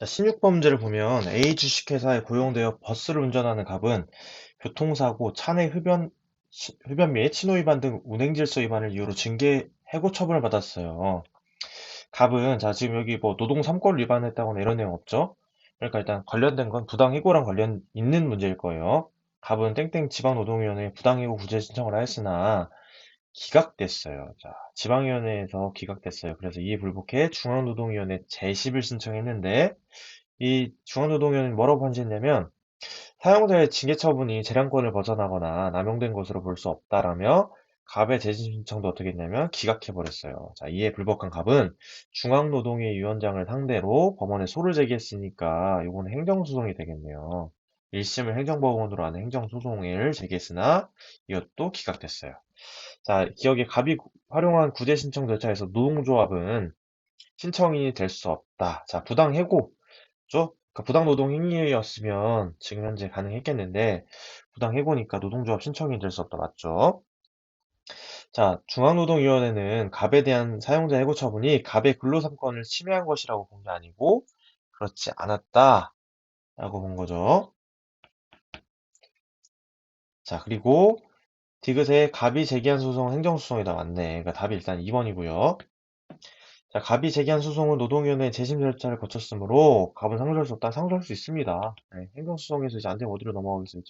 자, 신유범죄를 보면 A 주식회사에 고용되어 버스를 운전하는 갑은 교통사고, 차내 흡연 및 신호위반 등 운행질서 위반을 이유로 징계 해고 처분을 받았어요. 갑은 자 지금 여기 뭐 노동 3권 위반했다거나 이런 내용 없죠? 그러니까 일단 관련된 건 부당해고랑 관련 있는 문제일 거예요. 갑은 땡땡 지방노동위원회에 부당해고 구제 신청을 하였으나 기각됐어요. 자, 지방위원회에서 기각됐어요. 그래서 이에 불복해 중앙노동위원회 재심을 신청했는데 이 중앙노동위원회는 뭐라고 판시했냐면 사용자의 징계 처분이 재량권을 벗어나거나 남용된 것으로 볼 수 없다라며 갑의 재심 신청도 어떻게 했냐면 기각해버렸어요. 자, 이에 불복한 갑은 중앙노동위 위원장을 상대로 법원에 소를 제기했으니까 이거는 행정소송이 되겠네요. 1심을 행정법원으로 하는 행정소송을 제기했으나 이것도 기각됐어요. 자, 기억에 갑이 활용한 구제 신청 절차에서 노동조합은 신청이 될 수 없다. 자, 부당해고 죠? 그러니까 부당노동 행위였으면 지금 현재 가능했겠는데 부당해고니까 노동조합 신청이 될 수 없다. 맞죠? 자, 중앙노동위원회는 갑에 대한 사용자 해고 처분이 갑의 근로삼권을 침해한 것이라고 본 게 아니고 그렇지 않았다라고 본 거죠. 자, 그리고 디귿에 갑이 제기한 소송은 행정소송이다. 맞네. 그러니까 답이 일단 2번이고요. 자, 갑이 제기한 소송은 노동위원회 재심 절차를 거쳤으므로 갑은 상소할 수 없다. 상소할 수 있습니다. 네, 행정소송에서 이제 안 되면 어디로 넘어가겠어요?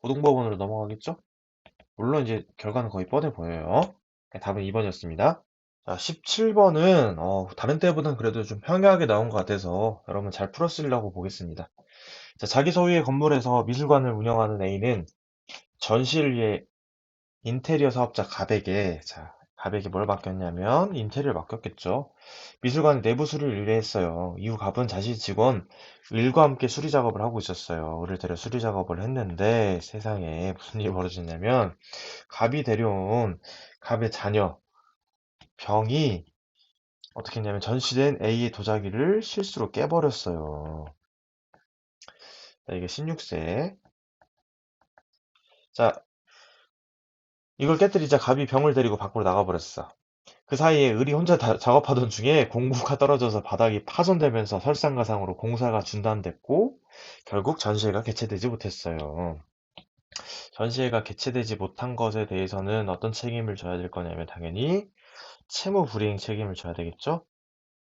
고등법원으로 넘어가겠죠? 물론 이제 결과는 거의 뻔해 보여요. 네, 답은 2번이었습니다. 자, 17번은 다른 때보단 그래도 좀 평이하게 나온 것 같아서 여러분 잘 풀었으려고 보겠습니다. 자, 자기 소유의 건물에서 미술관을 운영하는 A는 전시를 위해 인테리어 사업자 갑에게, 자, 갑에게 뭘 맡겼냐면 인테리어를 맡겼겠죠. 미술관 내부 수리를 의뢰했어요. 이후 갑은 자신 직원 을과 함께 수리 작업을 하고 있었어요. 을을 데려 수리 작업을 했는데 세상에 무슨 일이 벌어졌냐면 갑이 데려온 갑의 자녀 병이 어떻게 했냐면 전시된 A의 도자기를 실수로 깨버렸어요. 자, 이게 16세. 자, 이걸 깨뜨리자 갑이 병을 데리고 밖으로 나가버렸어. 그 사이에 을이 혼자 작업하던 중에 공구가 떨어져서 바닥이 파손되면서 설상가상으로 공사가 중단됐고 결국 전시회가 개최되지 못했어요. 전시회가 개최되지 못한 것에 대해서는 어떤 책임을 져야 될 거냐면 당연히 채무 불이행 책임을 져야 되겠죠?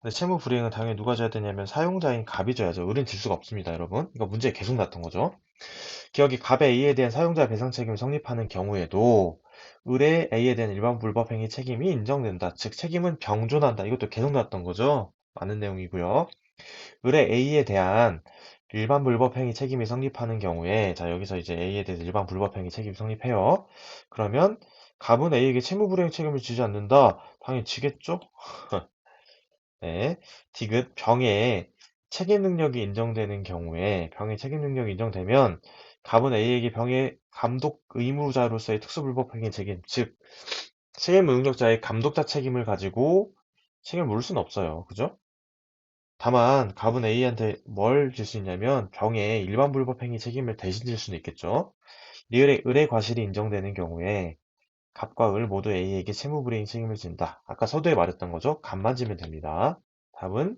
근데 채무 불이행은 당연히 누가 져야 되냐면 사용자인 갑이 져야죠. 을은 질 수가 없습니다, 여러분. 이거 문제 계속 났던 거죠. 기억이 갑의 A에 대한 사용자 배상 책임이 성립하는 경우에도 을의 A에 대한 일반 불법 행위 책임이 인정된다. 즉 책임은 병존한다. 이것도 계속 나왔던 거죠. 많은 내용이고요. 을의 A에 대한 일반 불법 행위 책임이 성립하는 경우에 자 여기서 이제 A에 대해서 일반 불법 행위 책임이 성립해요. 그러면 갑은 A에게 채무 불이행 책임을 지지 않는다. 당연히 지겠죠? 네. 디귿 병의 책임 능력이 인정되는 경우에 병의 책임 능력이 인정되면 갑은 A에게 병의 감독 의무자로서의 특수불법행위 책임, 즉 책임 능력자의 감독자 책임을 가지고 책임을 물을 수는 없어요. 그죠? 다만 갑은 A한테 뭘 질 수 있냐면 병의 일반 불법행위 책임을 대신 질 수는 있겠죠. 을의 과실이 인정되는 경우에 갑과 을 모두 A에게 채무불이행 책임을 진다. 아까 서두에 말했던 거죠. 갑만 지면 됩니다. 답은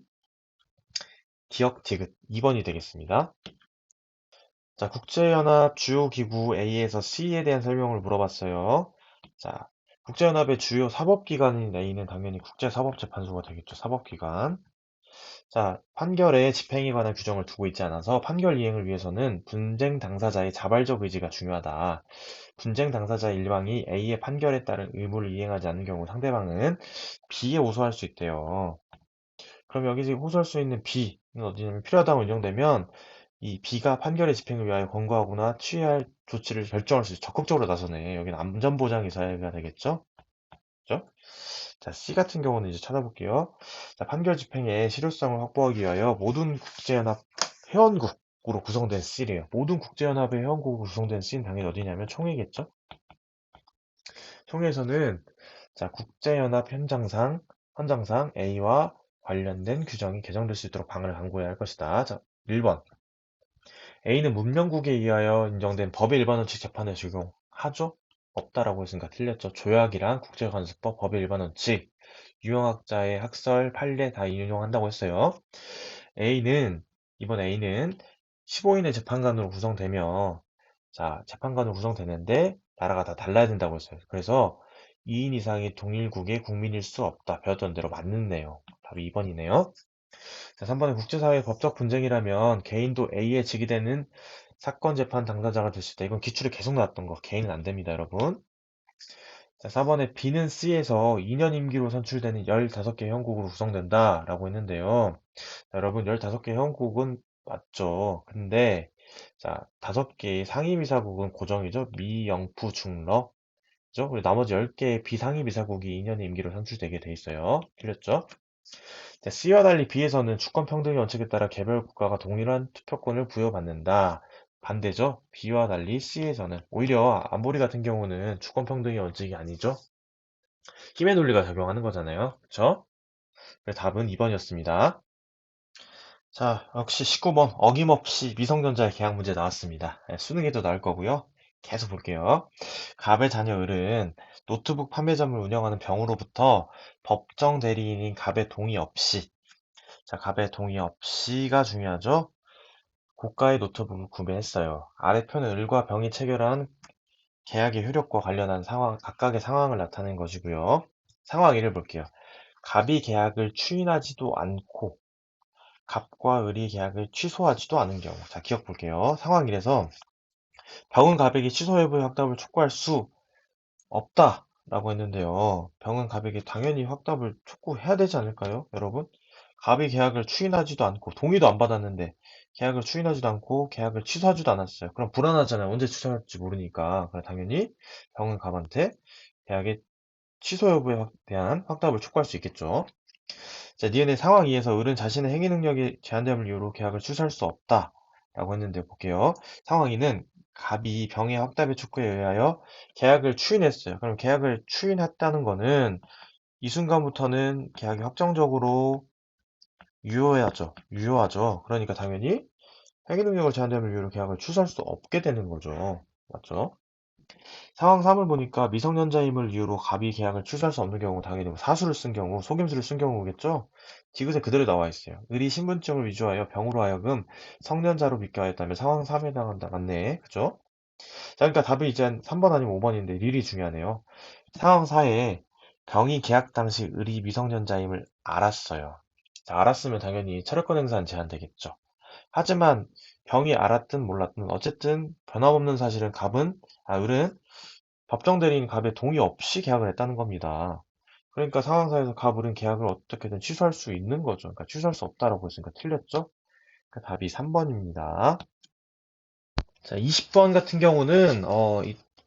기억 디귿 2번이 되겠습니다. 자, 국제연합 주요 기구 A에서 C에 대한 설명을 물어봤어요. 자, 국제연합의 주요 사법기관인 A는 당연히 국제사법재판소가 되겠죠. 사법기관. 자, 판결에 집행에 관한 규정을 두고 있지 않아서 판결 이행을 위해서는 분쟁 당사자의 자발적 의지가 중요하다. 분쟁 당사자 일방이 A의 판결에 따른 의무를 이행하지 않는 경우 상대방은 B에 호소할 수 있대요. 그럼 여기 지금 호소할 수 있는 B는 어디냐면 필요하다고 인정되면 이 B가 판결의 집행을 위하여 권고하거나 취해야 할 조치를 결정할 수 있어. 적극적으로 나서네. 여기는 안전보장 의사가 되겠죠? 그죠? 자, C 같은 경우는 이제 찾아볼게요. 자, 판결 집행의 실효성을 확보하기 위하여 모든 국제연합 회원국으로 구성된 C래요. 모든 국제연합의 회원국으로 구성된 C는 당연히 어디냐면 총회겠죠? 총회에서는 자, 국제연합 헌장상 A와 관련된 규정이 개정될 수 있도록 방안을 강구해야 할 것이다. 자, 1번. A는 문명국에 의하여 인정된 법의 일반 원칙 재판에 적용하죠? 없다라고 했으니까 틀렸죠. 조약이랑 국제관습법, 법의 일반 원칙, 유형학자의 학설, 판례 다 인용한다고 했어요. A는 이번 A는 15인의 재판관으로 구성되며, 자, 재판관으로 구성되는데 나라가 다 달라야 된다고 했어요. 그래서 2인 이상이 동일국의 국민일 수 없다. 배웠던 대로 맞는 내용. 답이 2번이네요. 자, 3번에 국제사회의 법적 분쟁이라면 개인도 A에 직위되는 사건 재판 당사자가 될 수 있다. 이건 기출에 계속 나왔던 거. 개인은 안 됩니다, 여러분. 자, 4번에 B는 C에서 2년 임기로 선출되는 15개 형국으로 구성된다 라고 했는데요. 자, 여러분 15개 형국은 맞죠. 근데 자, 5개의 상임이사국은 고정이죠. 미, 영프, 중러. 그죠? 그리고 나머지 10개의 비상임이사국이 2년 임기로 선출되게 돼 있어요. 틀렸죠? 자, C와 달리 B에서는 주권 평등의 원칙에 따라 개별 국가가 동일한 투표권을 부여받는다. 반대죠? B와 달리 C에서는 오히려 안보리 같은 경우는 주권 평등의 원칙이 아니죠. 힘의 논리가 적용하는 거잖아요. 그쵸? 그래서 답은 2번이었습니다. 자, 역시 19번 어김없이 미성년자의 계약 문제 나왔습니다. 네, 수능에도 나올 거고요. 계속 볼게요. 갑의 자녀 을은 노트북 판매점을 운영하는 병으로부터 법정 대리인인 갑의 동의 없이, 자, 갑의 동의 없이가 중요하죠. 고가의 노트북을 구매했어요. 아래표는 을과 병이 체결한 계약의 효력과 관련한 상황, 각각의 상황을 나타낸 것이고요. 상황 1을 볼게요. 갑이 계약을 추인하지도 않고 갑과 을이 계약을 취소하지도 않은 경우. 자, 기억 볼게요. 상황 1에서 병은 갑에게 취소 여부의 확답을 촉구할 수 없다 라고 했는데요. 병은 갑에게 당연히 확답을 촉구해야 되지 않을까요? 여러분? 갑이 계약을 추인하지도 않고 동의도 안 받았는데 계약을 추인하지도 않고 계약을 취소하지도 않았어요. 그럼 불안하잖아요. 언제 취소할지 모르니까. 그럼 당연히 병은 갑한테 계약의 취소 여부에 대한 확답을 촉구할 수 있겠죠. 자, 니은의 상황 2에서 을은 자신의 행위 능력이 제한됨을 이유로 계약을 취소할 수 없다 라고 했는데 볼게요. 상황 2는 갑이 병의 확답의 촉구에 의하여 계약을 추인했어요. 그럼 계약을 추인했다는 거는 이 순간부터는 계약이 확정적으로 유효하죠. 유효하죠. 그러니까 당연히 행위 능력을 제한됨을 이유로 계약을 취소할 수 없게 되는 거죠. 맞죠? 상황 3을 보니까 미성년자임을 이유로 갑이 계약을 취소할 수 없는 경우 당연히 뭐 사수를 쓴 경우, 속임수를 쓴 경우겠죠? 디귿에 그대로 나와 있어요. 을이 신분증을 위조하여 병으로 하여금 성년자로 믿게 하였다면 상황 3에 해당한다. 맞네. 그죠? 자, 그러니까 답이 이제 3번 아니면 5번인데 릴이 중요하네요. 상황 4에 병이 계약 당시 을이 미성년자임을 알았어요. 자, 알았으면 당연히 체력권 행사는 제한되겠죠. 하지만 병이 알았든 몰랐든 어쨌든 변함없는 사실은 을은 법정 대리인 갑의 동의 없이 계약을 했다는 겁니다. 그러니까 상황사에서 갑을은 계약을 어떻게든 취소할 수 있는 거죠. 그러니까 취소할 수 없다라고 했으니까 틀렸죠? 그러니까 답이 3번입니다. 자, 20번 같은 경우는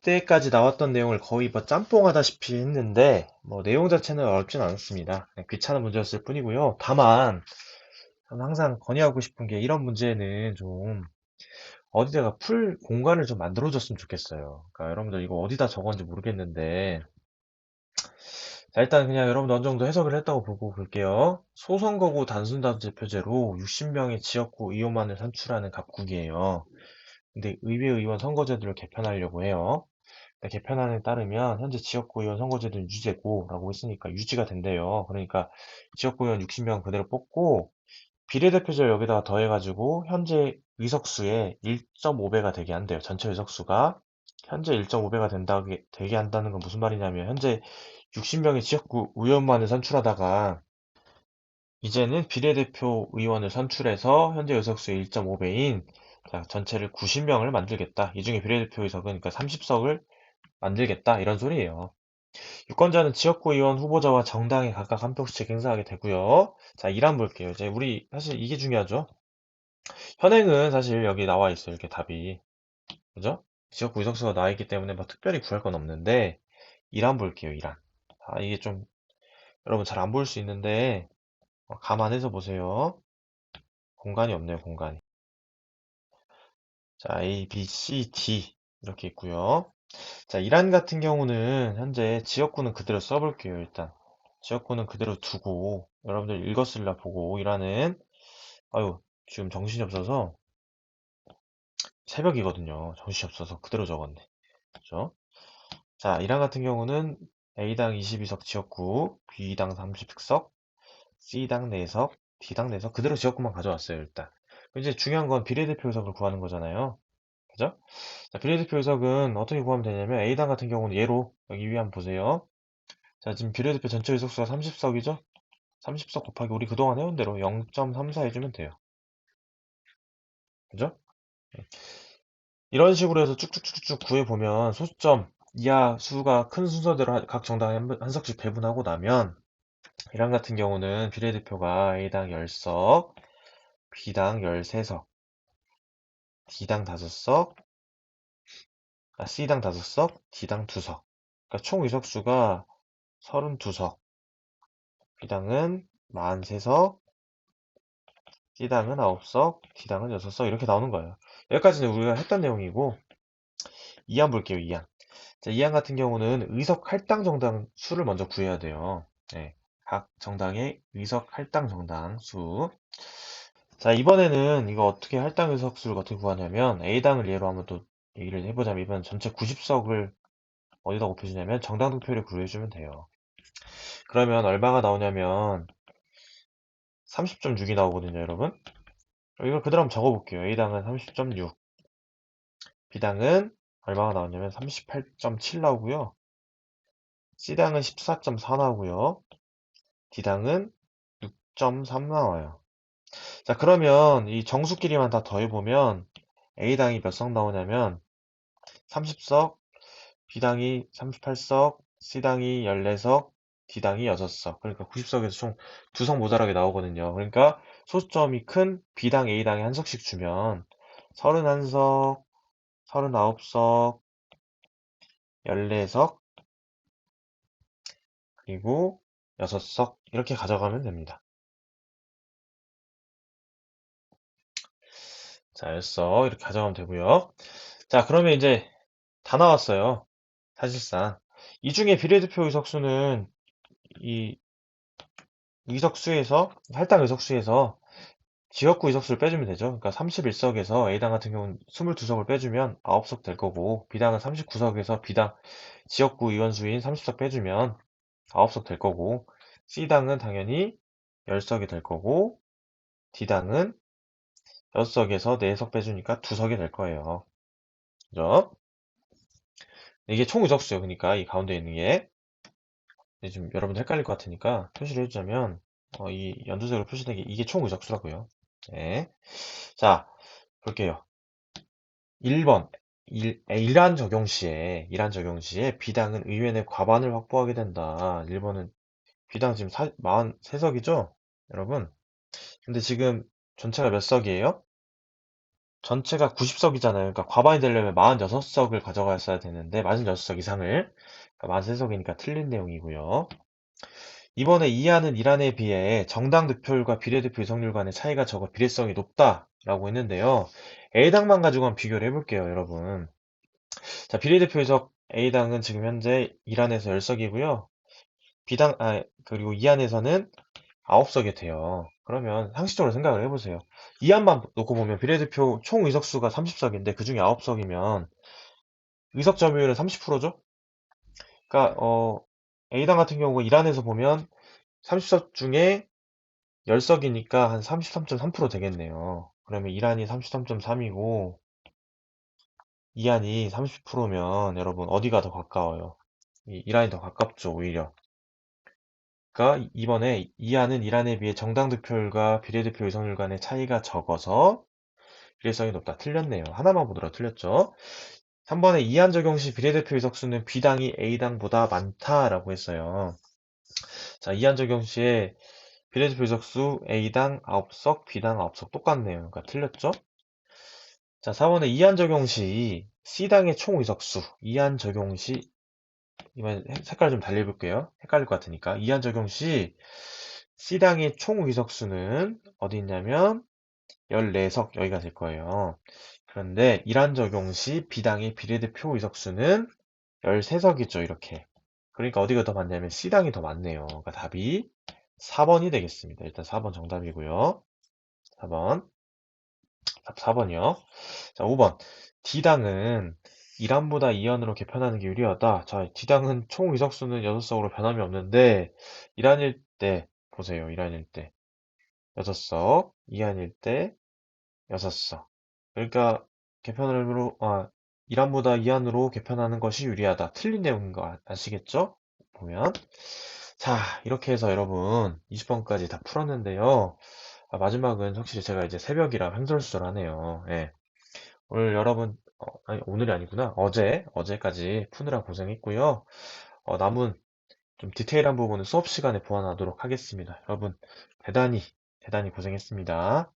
이때까지 나왔던 내용을 거의 뭐 짬뽕하다시피 했는데 뭐 내용 자체는 어렵진 않았습니다. 그냥 귀찮은 문제였을 뿐이고요. 다만 저는 항상 건의하고 싶은 게 이런 문제는 좀 어디다가 풀 공간을 좀 만들어줬으면 좋겠어요. 그러니까 여러분들 이거 어디다 적었는지 모르겠는데 자, 일단 그냥 여러분들 어느 정도 해석을 했다고 보고 볼게요. 소선거구 단순당제표제로 60명의 지역구 의원만을 선출하는 갑국이에요. 근데 의회 의원 선거제도를 개편하려고 해요. 근데 개편안에 따르면 현재 지역구 의원 선거제도는 유죄고라고 했으니까 유지가 된대요. 그러니까 지역구 의원 60명 그대로 뽑고 비례대표제를 여기다가 더해가지고 현재 의석수의 1.5배가 되게 한대요. 전체 의석수가 현재 1.5배가 되게 한다는 건 무슨 말이냐면 현재 60명의 지역구 의원만을 선출하다가 이제는 비례대표 의원을 선출해서 현재 의석수의 1.5배인 전체를 90명을 만들겠다. 이 중에 비례대표 의석은 그러니까 30석을 만들겠다. 이런 소리예요. 유권자는 지역구 의원 후보자와 정당에 각각 한 표씩 행사하게 되고요. 자, 1안 볼게요. 이제 우리 사실 이게 중요하죠. 현행은 사실 여기 나와 있어요. 이렇게 답이. 그죠? 지역구 의석수가 나와 있기 때문에 뭐 특별히 구할 건 없는데 1안 볼게요. 1안. 아, 이게 좀 여러분 잘 안 보일 수 있는데 감안해서 보세요. 공간이 없네요. 공간이. 자, A, B, C, D 이렇게 있고요. 자, 이란 같은 경우는 현재 지역구는 그대로 써볼게요. 일단 지역구는 그대로 두고 여러분들 읽었을라 보고 이란은 아유 지금 정신이 없어서 새벽이거든요. 정신이 없어서 그대로 적었네. 그죠? 자, 이란 같은 경우는 A당 22석 지역구, B당 30석, C당 4석, D당 4석 그대로 지역구만 가져왔어요. 일단 이제 중요한 건 비례대표 의석을 구하는 거잖아요. 그죠? 자, 비례대표 의석은 어떻게 구하면 되냐면 A당 같은 경우는 얘로 여기 위에 한번 보세요. 자, 지금 비례대표 전체 의석수가 30석이죠? 30석 곱하기 우리 그동안 해온 대로 0.34 해주면 돼요. 그죠? 이런 식으로 해서 쭉쭉쭉쭉 구해보면 소수점 이하 수가 큰 순서대로 각 정당에 한 석씩 배분하고 나면 이랑 같은 경우는 비례대표가 A당 10석, B당 13석, D당 5석, C당 5석, D당 2석. 그러니까 총 의석수가 32석, B당은 43석, C당은 9석, D당은 6석 이렇게 나오는 거예요. 여기까지는 우리가 했던 내용이고 2안 볼게요, 2안. 자, 2안 같은 경우는 의석 할당 정당 수를 먼저 구해야 돼요. 네, 각 정당의 의석 할당 정당 수. 자, 이번에는 이거 어떻게 할당 의석 수를 어떻게 구하냐면 A당을 예로 한번 또 얘기를 해보자면 이번 전체 90석을 어디다 곱해주냐면 정당 득표율에 구해주면 돼요. 그러면 얼마가 나오냐면 30.6이 나오거든요, 여러분. 이걸 그대로 한번 적어볼게요. A당은 30.6, B당은 얼마가 나오냐면 38.7 나오고요. C당은 14.4 나오고요. D당은 6.3 나와요. 자, 그러면 이 정수끼리만 다 더해보면 A당이 몇 석 나오냐면 30석, B당이 38석, C당이 14석, D당이 6석. 그러니까 90석에서 총 2석 모자라게 나오거든요. 그러니까 소수점이 큰 B당, A당에 한 석씩 주면 31석, 39석, 14석, 그리고 6석 이렇게 가져가면 됩니다. 자, 6석 이렇게 가져가면 되고요. 자, 그러면 이제 다 나왔어요. 사실상. 이 중에 비례대표 의석수는 이 의석수에서, 할당 의석수에서 지역구 의석수를 빼주면 되죠. 그러니까 31석에서 A당 같은 경우는 22석을 빼주면 9석 될 거고, B당은 39석에서 B당 지역구 의원수인 30석 빼주면 9석 될 거고, C당은 당연히 10석이 될 거고, D당은 6석에서 4석 빼주니까 2석이 될 거예요. 그죠? 이게 총 의석수요. 그러니까 이 가운데 있는 게. 지금 여러분들 헷갈릴 것 같으니까 표시를 해주자면, 이 연두색으로 표시된 게 이게 총 의석수라고요. 네. 자, 볼게요. 1번. 일한 적용 시에 B당은 의회 내 과반을 확보하게 된다. 1번은 B당 지금 43석이죠? 여러분. 근데 지금 전체가 몇 석이에요? 전체가 90석이잖아요. 그러니까 과반이 되려면 46석을 가져갔어야 되는데 46석 이상을. 그러니까 43석이니까 틀린 내용이고요. 이번에 이하는 이란에 비해 정당 득표율과 비례대표 의석률 간의 차이가 적어 비례성이 높다라고 했는데요. A당만 가지고 한번 비교를 해볼게요, 여러분. 자, 비례대표 의석 A당은 지금 현재 이란에서 10석이고요. 그리고 이안에서는 9석이 돼요. 그러면 상식적으로 생각을 해보세요. 이안만 놓고 보면 비례대표 총 의석수가 30석인데 그 중에 9석이면 의석 점유율은 30%죠? 그러니까 A당 같은 경우 이란에서 보면 30석 중에 10석이니까 한 33.3% 되겠네요. 그러면 이란이 33.3이고 이안이 30%면 여러분 어디가 더 가까워요? 이란이 더 가깝죠, 오히려. 그러니까 이번에 이안은 이란에 비해 정당 득표율과 비례대표 의석률 간의 차이가 적어서 비례성이 높다. 틀렸네요. 하나만 보더라도 틀렸죠. 3번에 이안 적용 시 비례대표 의석수는 B당이 A당보다 많다라고 했어요. 자, 이안 적용 시에 비례대표 의석수 A당 9석, B당 9석 똑같네요. 그러니까 틀렸죠? 자, 4번에 이안 적용 시 C당의 총 의석수, 이안 적용 시, 이번 색깔 좀 달리해볼게요. 헷갈릴 것 같으니까. 이안 적용 시 C당의 총 의석수는 어디 있냐면 14석 여기가 될 거예요. 그런데 이란 적용 시 B당의 비례대표 의석수는 13석이죠, 이렇게. 그러니까 어디가 더 많냐면 C당이 더 많네요. 그러니까 답이 4번이 되겠습니다. 일단 4번 정답이고요. 4번. 답 4번이요. 자, 5번. D당은 1안보다 2안으로 개편하는 게 유리하다. 자, D당은 총 의석수는 6석으로 변함이 없는데 1안일 때 보세요. 1안일 때 6석, 2안일 때 였었어. 그러니까 개편으로 1안보다 2안으로 개편하는 것이 유리하다. 틀린 내용인 거 아시겠죠? 보면. 자, 이렇게 해서 여러분 20번까지 다 풀었는데요. 마지막은 확실히 제가 이제 새벽이라 횡설수설하네요. 예. 오늘 여러분, 아니, 오늘이 아니구나. 어제까지 푸느라 고생했고요. 남은 좀 디테일한 부분은 수업 시간에 보완하도록 하겠습니다. 여러분, 대단히 고생했습니다.